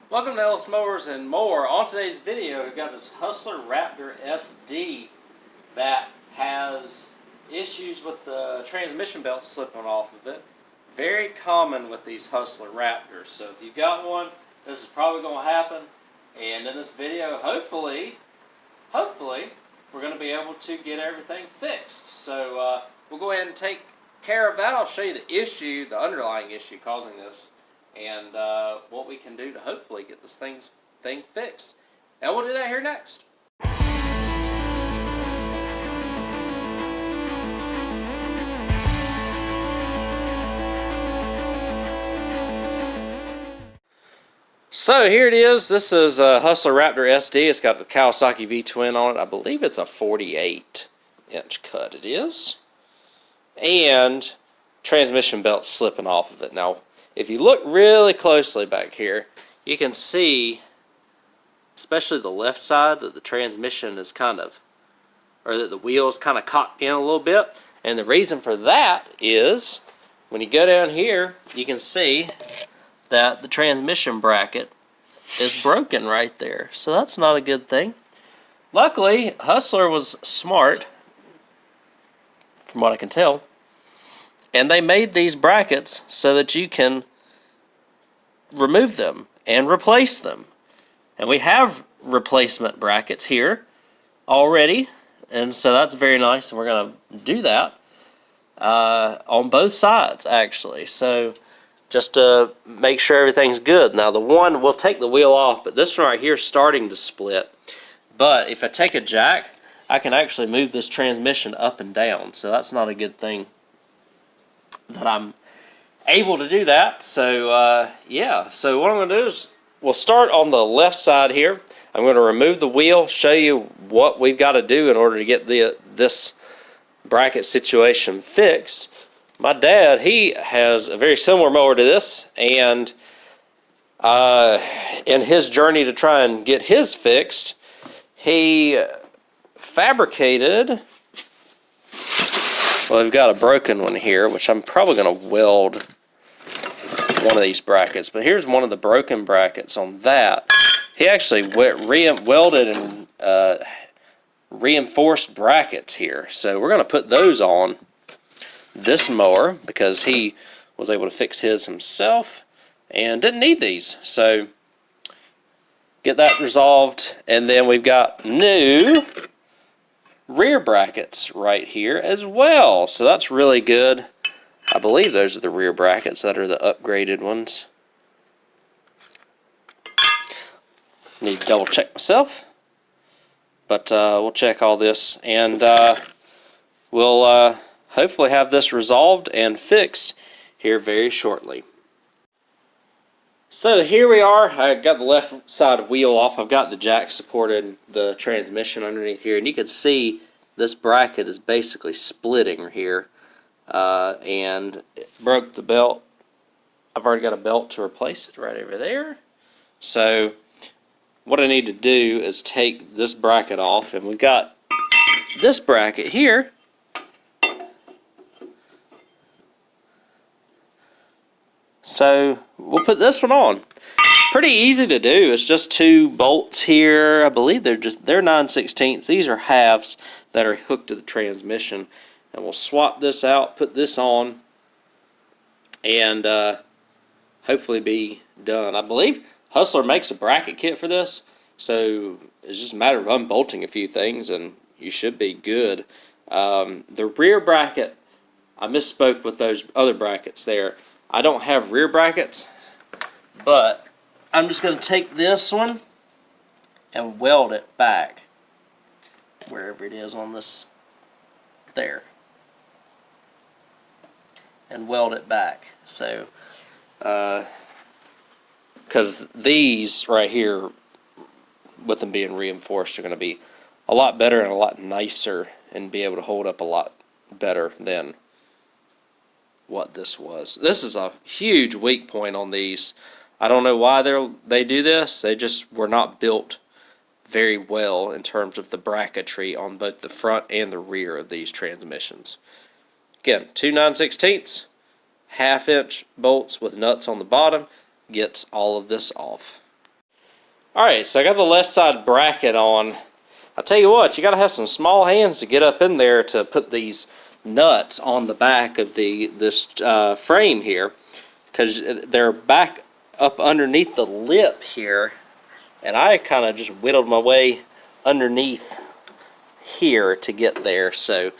Welcome to Ellis Mowers and more. On today's video, we've got this Hustler Raptor SD that has issues with the transmission belt slipping off of it. Very common with these Hustler Raptors. So if you've got one, this is probably going to happen. And in this video, hopefully, we're going to be able to get everything fixed. So we'll go ahead and take care of that. I'll show you the issue, the underlying issue causing this, and what we can do to hopefully get this thing fixed. And we'll do that here next. So here it is. This is a Hustler Raptor SD. It's got the Kawasaki V-twin on it. I believe it's a 48-inch cut it is. And transmission belt slipping off of it. Now, if you look really closely back here, you can see, especially the left side, that the transmission is kind of, or that the wheel is kind of caught in a little bit. And the reason for that is, when you go down here, you can see that the transmission bracket is broken right there. So that's not a good thing. Luckily, Hustler was smart, from what I can tell, and they made these brackets so that you can remove them and replace them. And we have replacement brackets here already, and so that's very nice, and we're going to do that on both sides, actually. So just to make sure everything's good. Now the one, we'll take the wheel off, but this one right here is starting to split. But if I take a jack, I can actually move this transmission up and down, so that's not a good thing that I'm able to do that. So yeah, so what I'm going to do is we'll start on the left side here. I'm going to remove the wheel, show you what we've got to do in order to get this bracket situation fixed. My dad, he has a very similar mower to this, and in his journey to try and get his fixed, he fabricated, well, we've got a broken one here, which I'm probably going to weld one of these brackets, but here's one of the broken brackets on that. He actually welded and reinforced brackets here, so we're going to put those on this mower because he was able to fix his himself and didn't need these. So get that resolved, and then we've got new rear brackets right here as well, so that's really good. I believe those are the rear brackets that are the upgraded ones. Need to double check myself, but we'll check all this, and we'll hopefully have this resolved and fixed here very shortly. So here we are. I got the left side wheel off. I've got the jack supported the transmission underneath here, and you can see this bracket is basically splitting here, and it broke the belt. I've already got a belt to replace it right over there. So what I need to do is take this bracket off, and we've got this bracket here. So we'll put this one on. Pretty easy to do. It's just two bolts here. I believe they're 9/16. These are halves that are hooked to the transmission. And we'll swap this out, put this on, and hopefully be done. I believe Hustler makes a bracket kit for this, so it's just a matter of unbolting a few things and you should be good. The rear bracket, I misspoke with those other brackets there. I don't have rear brackets, but I'm just going to take this one and weld it back wherever it is on this, there, and weld it back. So because these right here, with them being reinforced, are going to be a lot better and a lot nicer and be able to hold up a lot better than what this was. This is a huge weak point on these. I don't know why they do this. They just were not built very well in terms of the bracketry on both the front and the rear of these transmissions. Again, 2 9/16 half-inch bolts with nuts on the bottom gets all of this off. Alright, so I got the left side bracket on. I'll tell you what, you got to have some small hands to get up in there to put these nuts on the back of this frame here, because they're back up underneath the lip here, and I kind of just whittled my way underneath here to get there, so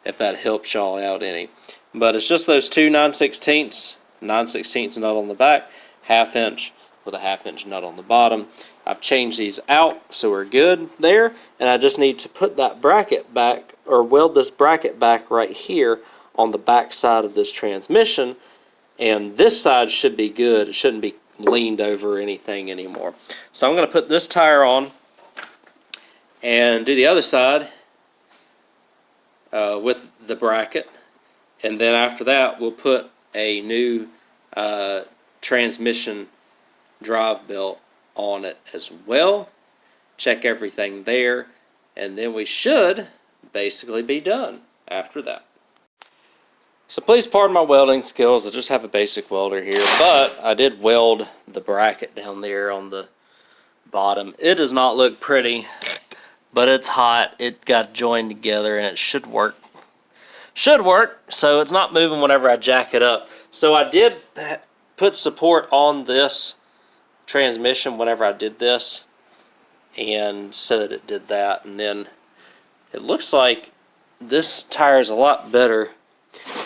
if that helps y'all out any. But it's just those two 9/16 nut on the back, 1/2 inch with a 1/2 inch nut on the bottom. I've changed these out, so we're good there, and I just need to put that bracket back, or weld this bracket back right here on the back side of this transmission, and this side should be good. It shouldn't be leaned over anything anymore. So I'm going to put this tire on and do the other side with the bracket, and then after that we'll put a new transmission drive belt on it as well, check everything there, and then we should basically be done after that. So please pardon my welding skills. I just have a basic welder here, but I did weld the bracket down there on the bottom. It does not look pretty, but it's hot. It got joined together and it should work. So it's not moving whenever I jack it up. So I did put support on this transmission whenever I did this, and so that it did that, and then it looks like this tire is a lot better.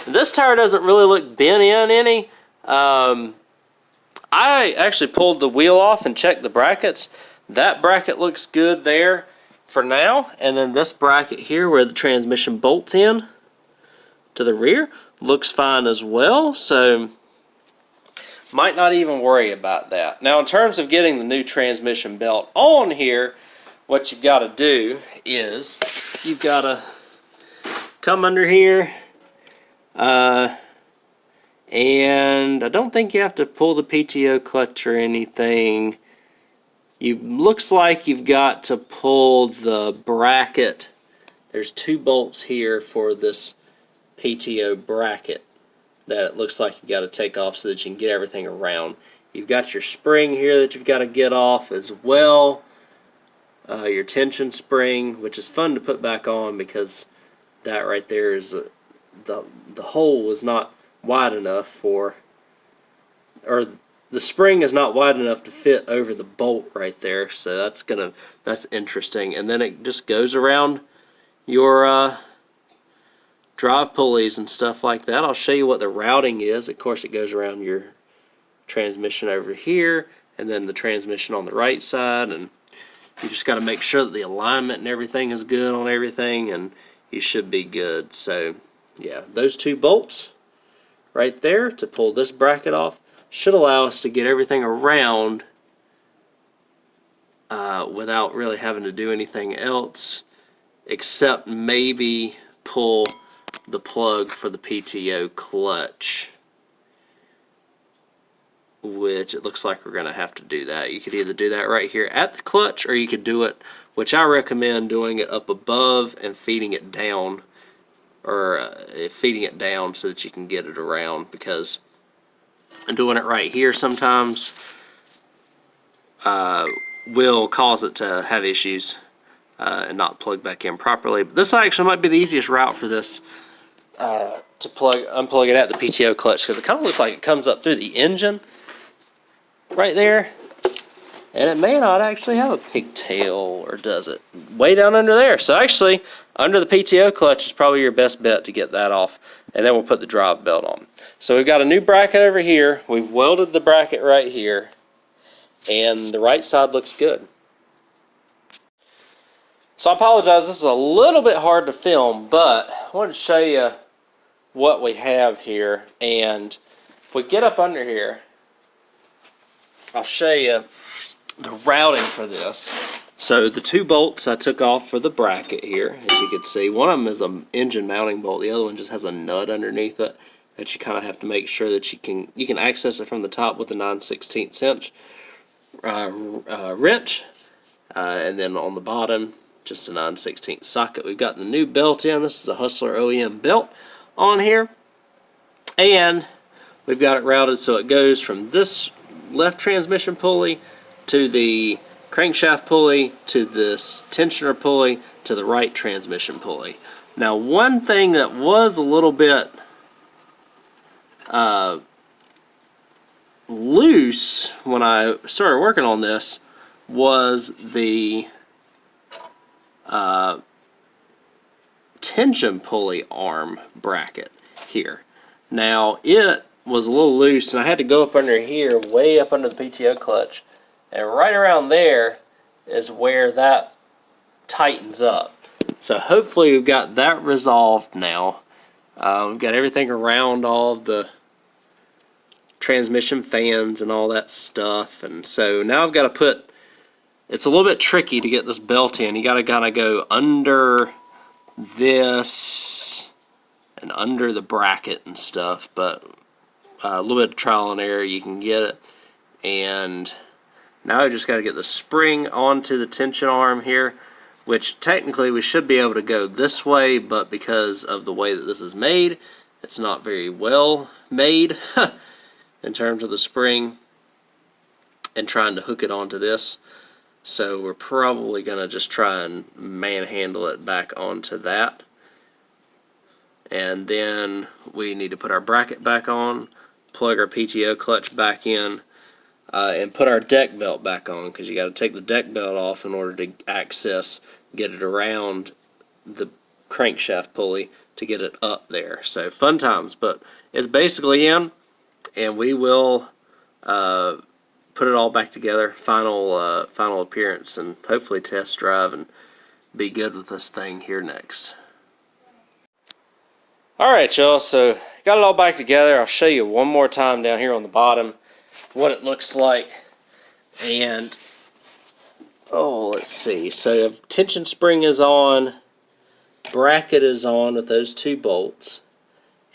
This tire doesn't really look bent in any. I actually pulled the wheel off and checked the brackets. That bracket looks good there for now, and then this bracket here where the transmission bolts in to the rear looks fine as well, so might not even worry about that. Now in terms of getting the new transmission belt on here, what you've got to do is you've got to come under here, and I don't think you have to pull the PTO clutch or anything. Looks like you've got to pull the bracket. There's 2 bolts here for this PTO bracket that it looks like you got to take off so that you can get everything around. You've got your spring here that you've got to get off as well. Your tension spring, which is fun to put back on because that right there is the hole was not wide enough for, or the spring is not wide enough to fit over the bolt right there. So that's interesting. And then it just goes around your drive pulleys and stuff like that. I'll show you what the routing is. Of course, it goes around your transmission over here, and then the transmission on the right side, and you just got to make sure that the alignment and everything is good on everything, and you should be good. So yeah, those 2 bolts right there to pull this bracket off should allow us to get everything around without really having to do anything else, except maybe pull the plug for the PTO clutch, which it looks like we're going to have to do that. You could either do that right here at the clutch, or you could do it, which I recommend doing it up above and feeding it down, or feeding it down so that you can get it around, because doing it right here sometimes will cause it to have issues and not plug back in properly. But this actually might be the easiest route for this, to unplug it at the PTO clutch, because it kind of looks like it comes up through the engine right there, and it may not actually have a pigtail, or does it? Way down under there. So actually, under the PTO clutch is probably your best bet to get that off, and then we'll put the drive belt on. So we've got a new bracket over here. We've welded the bracket right here, and the right side looks good. So I apologize, this is a little bit hard to film, but I wanted to show you what we have here. And if we get up under here, I'll show you the routing for this. So the 2 bolts I took off for the bracket here, as you can see, one of them is an engine mounting bolt, the other one just has a nut underneath it that you kind of have to make sure that you can access it from the top with a 9/16 inch wrench, and then on the bottom just a 9/16 socket. We've got the new belt in. This is a Hustler OEM belt on here, and we've got it routed so it goes from this left transmission pulley to the crankshaft pulley to this tensioner pulley to the right transmission pulley. Now, one thing that was a little bit loose when I started working on this was the tension pulley arm bracket here. Now, it was a little loose, and I had to go up under here, way up under the PTO clutch, and right around there is where that tightens up. So hopefully we've got that resolved now. We've got everything around all of the transmission fans and all that stuff, and so now I've got to put, it's a little bit tricky to get this belt in. You got to kind of go under this and under the bracket and stuff, but a little bit of trial and error, you can get it. And now I just got to get the spring onto the tension arm here, which technically we should be able to go this way, but because of the way that this is made, it's not very well made in terms of the spring and trying to hook it onto this. So we're probably going to just try and manhandle it back onto that. And then we need to put our bracket back on, plug our PTO clutch back in, and put our deck belt back on, because you got to take the deck belt off in order to get it around the crankshaft pulley to get it up there. So fun times, but it's basically in, and we will put it all back together, final appearance, and hopefully test drive and be good with this thing here next. Alright, y'all, so got it all back together. I'll show you one more time down here on the bottom what it looks like. And let's see, so tension spring is on, bracket is on with those two bolts,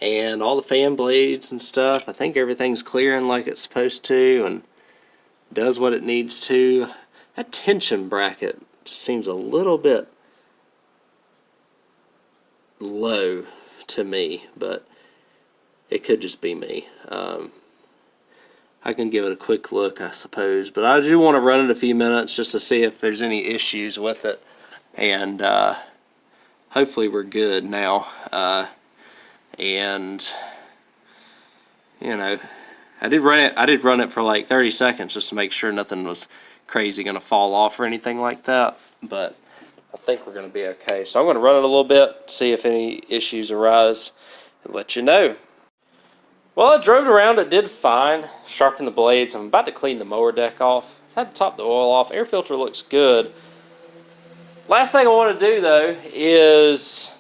and all the fan blades and stuff. I think everything's clearing like it's supposed to and does what it needs to. That tension bracket just seems a little bit low to me, but it could just be me. I can give it a quick look, I suppose, but I do want to run it a few minutes just to see if there's any issues with it, and hopefully we're good now. And you know, I did run it for like 30 seconds just to make sure nothing was crazy going to fall off or anything like that, but I think we're going to be okay. So I'm going to run it a little bit, see if any issues arise, and let you know. Well, I drove around, it did fine. Sharpened the blades. I'm about to clean the mower deck off. Had to top the oil off. Air filter looks good. Last thing I want to do, though, is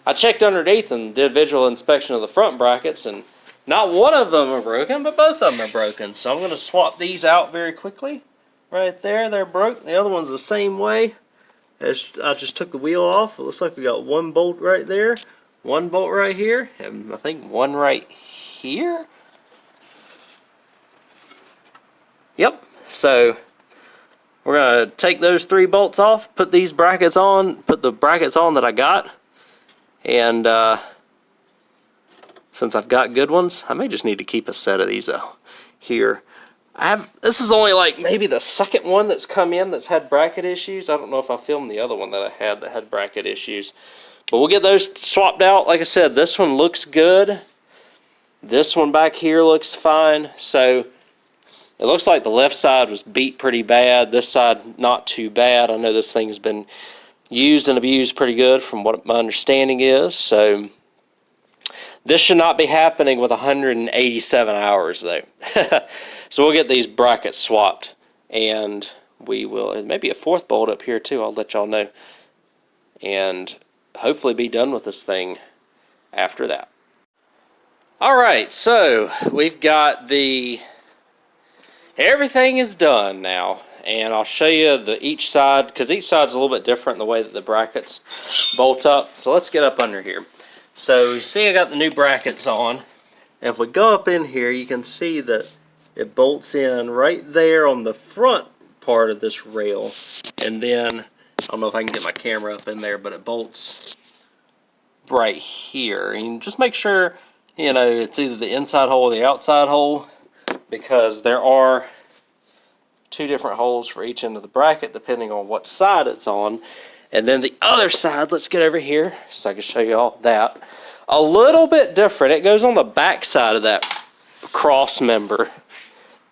I checked underneath and did a visual inspection of the front brackets, and not one of them are broken, but both of them are broken. So I'm going to swap these out very quickly. Right there, they're broke. The other one's the same way. As I just took the wheel off. It looks like we got one bolt right there, one bolt right here, and I think one right here. Yep. So we're gonna take those 3 bolts off, put these brackets on, put the brackets on that I got, and since I've got good ones, I may just need to keep a set of these here. This is only like maybe the second one that's come in that's had bracket issues. I don't know if I filmed the other one that I had that had bracket issues. But we'll get those swapped out. Like I said, this one looks good. This one back here looks fine. So it looks like the left side was beat pretty bad. This side not too bad. I know this thing has been used and abused pretty good from what my understanding is. So this should not be happening with 187 hours though. So we'll get these brackets swapped, and we will, and maybe a 4th bolt up here too, I'll let y'all know, and hopefully be done with this thing after that. Alright, so we've got everything is done now, and I'll show you each side, because each side's a little bit different in the way that the brackets bolt up. So let's get up under here. So you see I got the new brackets on. If we go up in here, you can see that it bolts in right there on the front part of this rail, and then I don't know if I can get my camera up in there, but it bolts right here. And just make sure, you know, it's either the inside hole or the outside hole, because there are 2 different holes for each end of the bracket depending on what side it's on. And then the other side, let's get over here so I can show you all that. A little bit different. It goes on the back side of that cross member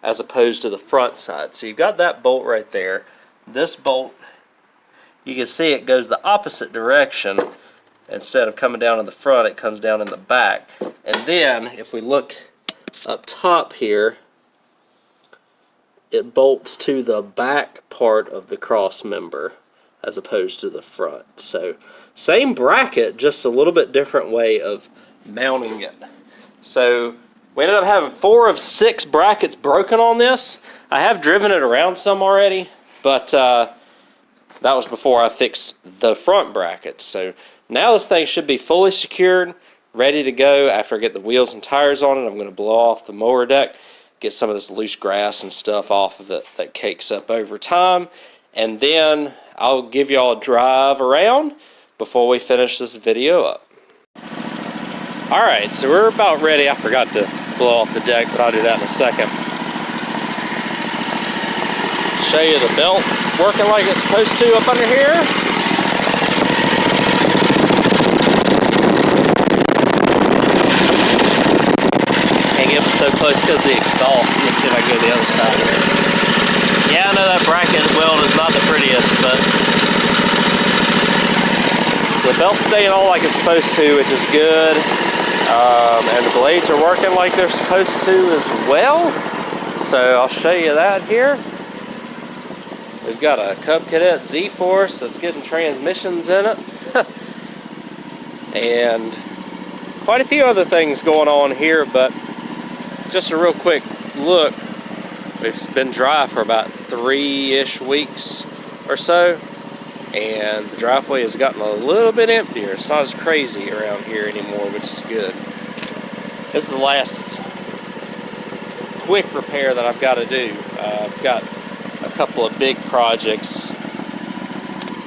as opposed to the front side. So you've got that bolt right there. This bolt, you can see it goes the opposite direction. Instead of coming down in the front, it comes down in the back. And then if we look up top here, it bolts to the back part of the cross member as opposed to the front. So same bracket, just a little bit different way of mounting it. So we ended up having 4 of 6 brackets broken on this. I have driven it around some already, but that was before I fixed the front brackets. So now this thing should be fully secured, ready to go. After I get the wheels and tires on it, I'm going to blow off the mower deck, get some of this loose grass and stuff off of it that cakes up over time, and then I'll give y'all a drive around before we finish this video up. Alright, so we're about ready. I forgot to blow off the deck, but I'll do that in a second. Show you the belt working like it's supposed to up under here. Can't get it so close because of the exhaust. Let me see if I can go to the other side. Yeah, I know that bracket weld is not the prettiest, but the belt's staying on like it's supposed to, which is good. And the blades are working like they're supposed to as well. So I'll show you that here. We've got a Cub Cadet Z-Force that's getting transmissions in it. And quite a few other things going on here, but just a real quick look. It's been dry for about 3-ish weeks or so, and the driveway has gotten a little bit emptier. It's not as crazy around here anymore, which is good. This is the last quick repair that I've got to do. I've got a couple of big projects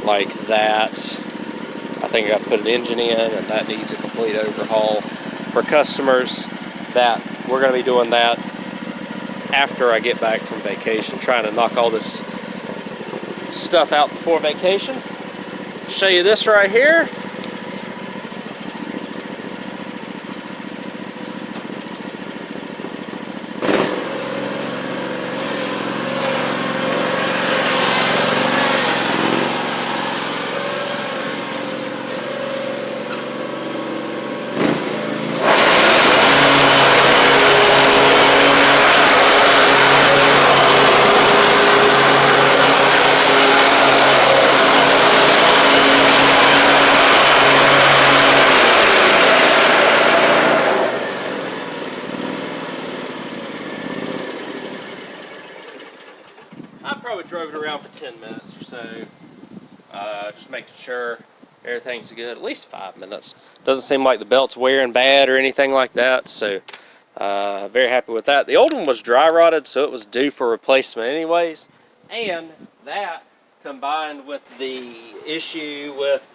like that. I think I got to put an engine in, and that needs a complete overhaul for customers. That we're going to be doing that after I get back from vacation, trying to knock all this stuff out before vacation. Show you this right here. Drove it around for 10 minutes or so, just making sure everything's good. At least 5 minutes. Doesn't seem like the belt's wearing bad or anything like that, so very happy with that. The old one was dry rotted, so it was due for replacement anyways, and that combined with the issue with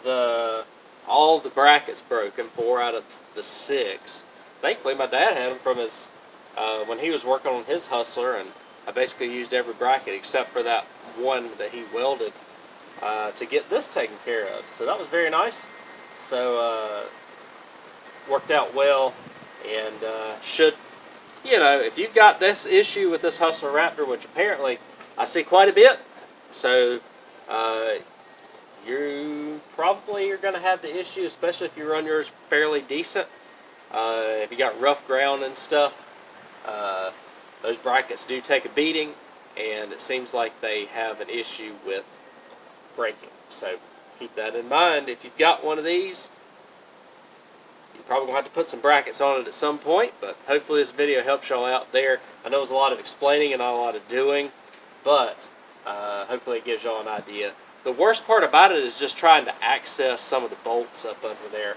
all the brackets broken, 4 out of the 6. Thankfully my dad had them from his when he was working on his Hustler, and I basically used every bracket except for that one that he welded to get this taken care of. So that was very nice. So worked out well, and should, you know, if you've got this issue with this Hustler Raptor, which apparently I see quite a bit, so you probably are going to have the issue, especially if you run yours fairly decent. If you got rough ground and stuff, those brackets do take a beating, and it seems like they have an issue with breaking. So keep that in mind. If you've got one of these, you're probably going to have to put some brackets on it at some point, but hopefully this video helps y'all out there. I know it's a lot of explaining and not a lot of doing, but hopefully it gives y'all an idea. The worst part about it is just trying to access some of the bolts up under there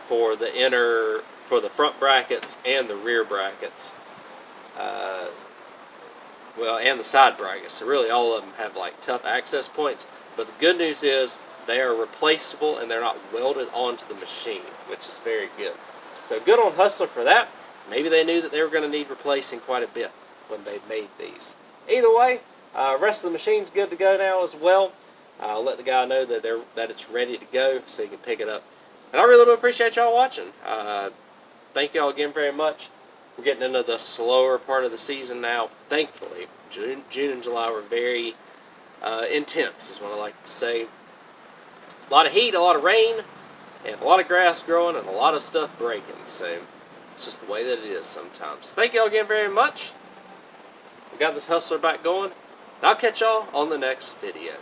for the front brackets and the rear brackets. Well, and the side brackets. So really all of them have like tough access points. But the good news is they are replaceable and they're not welded onto the machine, which is very good. So good on Hustler for that. Maybe they knew that they were going to need replacing quite a bit when they made these. either way, rest of the machine's good to go now as well. I'll let the guy know that it's ready to go so he can pick it up. And I really do appreciate y'all watching. Thank y'all again very much. We're getting into the slower part of the season now, thankfully. June and July were very intense, is what I like to say. A lot of heat, a lot of rain, and a lot of grass growing, and a lot of stuff breaking. So it's just the way that it is sometimes. Thank y'all again very much. We got this Hustler back going. And I'll catch y'all on the next video.